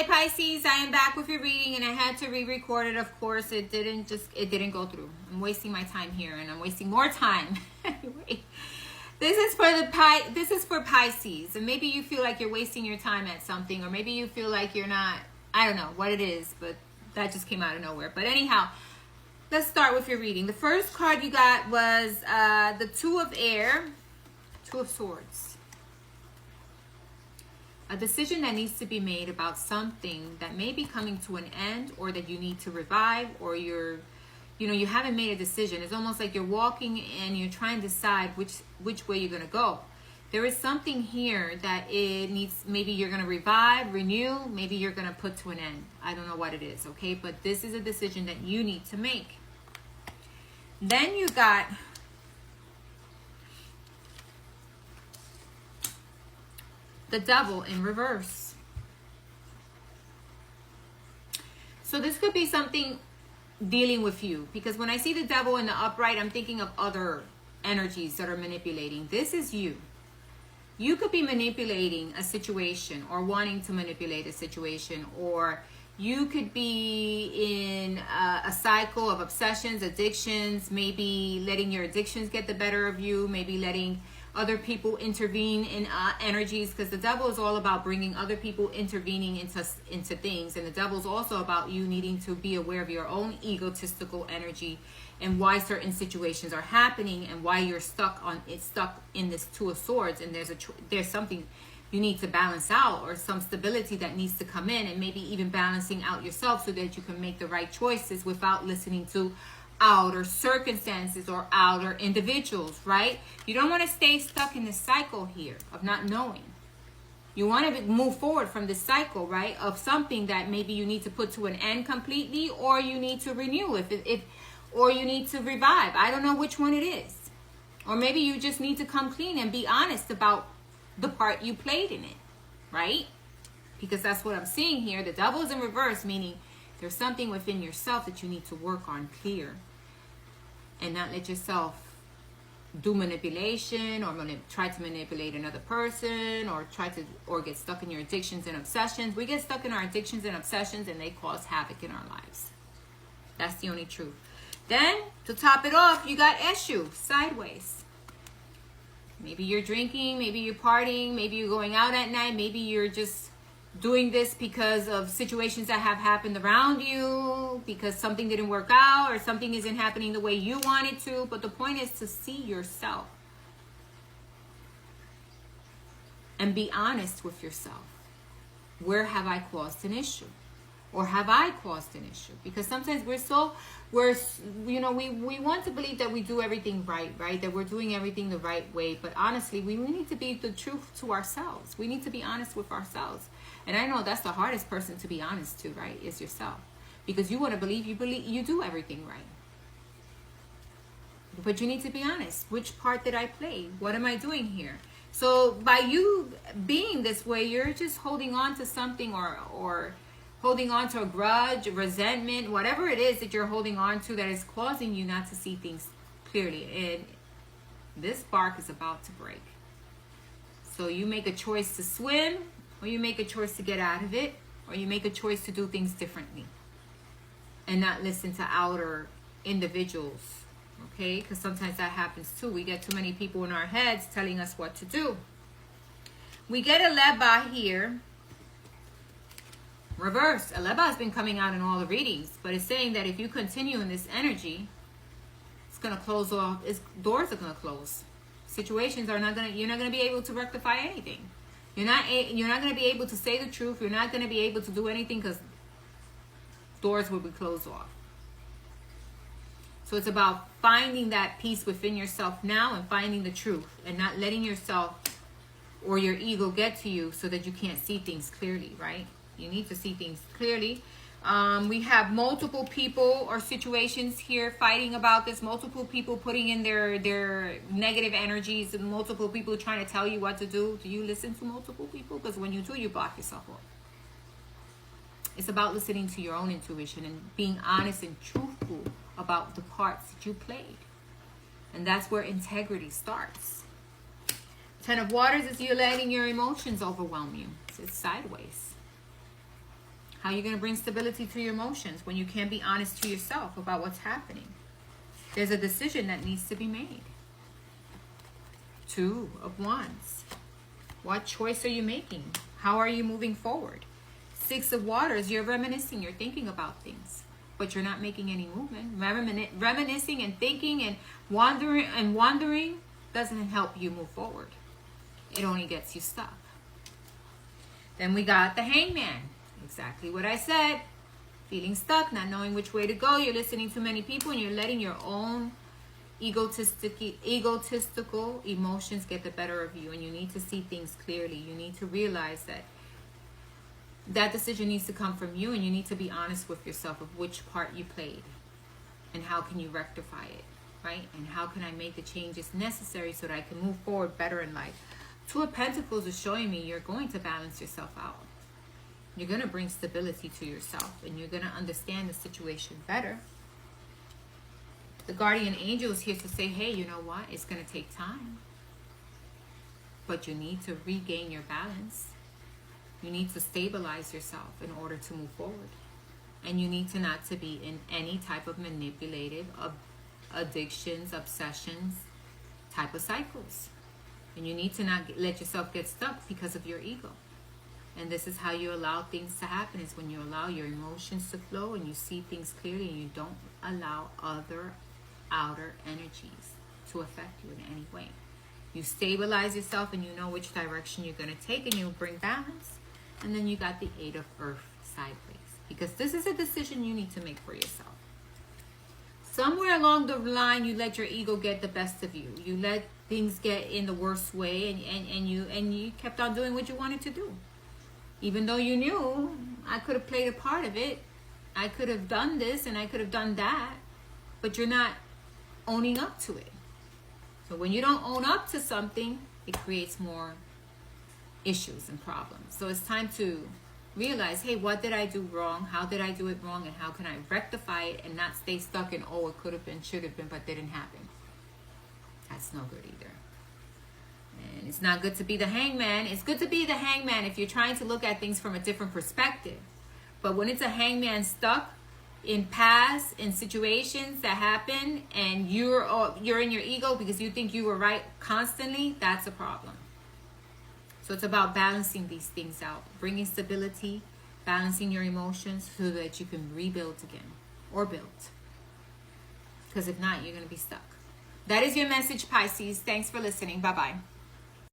Hi Pisces, I am back with your reading, and I had to re-record it. Of course, it didn't go through. I'm wasting my time here, and I'm wasting more time. Anyway, this is for Pisces, and maybe you feel like you're wasting your time at something, or maybe you feel like you're not. I don't know what it is, but that just came out of nowhere. But anyhow, let's start with your reading. The first card you got was the Two of Swords. A decision that needs to be made about something that may be coming to an end, or that you need to revive, or you haven't made a decision. It's almost like you're walking and you're trying to decide which way you're going to go. There is something here that it needs, maybe you're going to revive, renew, maybe you're going to put to an end. I don't know what it is, okay? But this is a decision that you need to make. Then you got the Devil in reverse. So this could be something dealing with you, because when I see the Devil in the upright, I'm thinking of other energies that are manipulating. This is you. You could be manipulating a situation, or wanting to manipulate a situation, or you could be in a cycle of obsessions, addictions, maybe letting your addictions get the better of you, maybe letting other people intervene in energies, because the Devil is all about bringing other people intervening into things, and the Devil is also about you needing to be aware of your own egotistical energy and why certain situations are happening, and why you're stuck in this Two of Swords, and there's something you need to balance out, or some stability that needs to come in, and maybe even balancing out yourself so that you can make the right choices without listening to outer circumstances or outer individuals, right? You don't want to stay stuck in this cycle here of not knowing. You want to move forward from this cycle, right, of something that maybe you need to put to an end completely, or you need to renew, or you need to revive. I don't know which one it is. Or maybe you just need to come clean and be honest about the part you played in it, right? Because that's what I'm seeing here. The Devil is in reverse, meaning there's something within yourself that you need to work on, clear, and not let yourself do manipulation, or try to manipulate another person, or get stuck in your addictions and obsessions. We get stuck in our addictions and obsessions, and they cause havoc in our lives. That's the only truth. Then, to top it off, you got Eshu, sideways. Maybe you're drinking, maybe you're partying, maybe you're going out at night, maybe you're just doing this because of situations that have happened around you, because something didn't work out, or something isn't happening the way you want it to. But the point is to see yourself and be honest with yourself. Where have I caused an issue? Or have I caused an issue? Because sometimes we want to believe that we do everything right? That we're doing everything the right way. But honestly, we need to be the truth to ourselves. We need to be honest with ourselves. And I know that's the hardest person to be honest to, right? Is yourself. Because you want to believe you do everything right. But you need to be honest. Which part did I play? What am I doing here? So by you being this way, you're just holding on to something, or holding on to a grudge, resentment, whatever it is that you're holding on to that is causing you not to see things clearly. And this spark is about to break. So you make a choice to swim, or you make a choice to get out of it, or you make a choice to do things differently and not listen to outer individuals, okay? Because sometimes that happens too. We get too many people in our heads telling us what to do. We get a Leba here. Reverse. Aleba has been coming out in all the readings, but it's saying that if you continue in this energy, it's going to close off. Doors are going to close. Situations are not going to. You're not going to be able to rectify anything. You're not going to be able to say the truth. You're not going to be able to do anything, because doors will be closed off. So it's about finding that peace within yourself now, and finding the truth, and not letting yourself or your ego get to you so that you can't see things clearly, right? You need to see things clearly. We have multiple people or situations here fighting about this. Multiple people putting in their negative energies, and multiple people trying to tell you what to do. Do you listen to multiple people? Because when you do, you block yourself off. It's about listening to your own intuition and being honest and truthful about the parts that you played. And that's where integrity starts. Ten of Waters is you letting your emotions overwhelm you. So it's sideways. How are you going to bring stability to your emotions when you can't be honest to yourself about what's happening? There's a decision that needs to be made. 2 of Wands. What choice are you making? How are you moving forward? 6 of Waters. You're reminiscing. You're thinking about things, but you're not making any movement. Reminiscing and thinking and wandering doesn't help you move forward. It only gets you stuck. Then we got the Hangman. Exactly what I said. Feeling stuck, not knowing which way to go. You're listening to many people and you're letting your own egotistical emotions get the better of you, and you need to see things clearly. You need to realize that that decision needs to come from you, and you need to be honest with yourself of which part you played and how can you rectify it, right? And how can I make the changes necessary so that I can move forward better in life? 2 of Pentacles is showing me you're going to balance yourself out. You're going to bring stability to yourself, and you're going to understand the situation better. The guardian angel is here to say, hey, you know what? It's going to take time. But you need to regain your balance. You need to stabilize yourself in order to move forward. And you need to not to be in any type of manipulative, addictions, obsessions, type of cycles. And you need to not let yourself get stuck because of your ego. And this is how you allow things to happen, is when you allow your emotions to flow and you see things clearly and you don't allow other outer energies to affect you in any way. You stabilize yourself and you know which direction you're going to take, and you bring balance. And then you got the 8 of Earth sideways, because this is a decision you need to make for yourself. Somewhere along the line, you let your ego get the best of you. You let things get in the worst way, and you kept on doing what you wanted to do. Even though you knew, I could have played a part of it. I could have done this and I could have done that. But you're not owning up to it. So when you don't own up to something, it creates more issues and problems. So it's time to realize, hey, what did I do wrong? How did I do it wrong? And how can I rectify it and not stay stuck in, oh, it could have been, should have been, but didn't happen. That's no good either. And it's not good to be the hangman. It's good to be the hangman if you're trying to look at things from a different perspective. But when it's a hangman stuck in past, in situations that happen, and you're in your ego because you think you were right constantly, that's a problem. So it's about balancing these things out, bringing stability, balancing your emotions so that you can rebuild again or build. Because if not, you're going to be stuck. That is your message, Pisces. Thanks for listening. Bye-bye.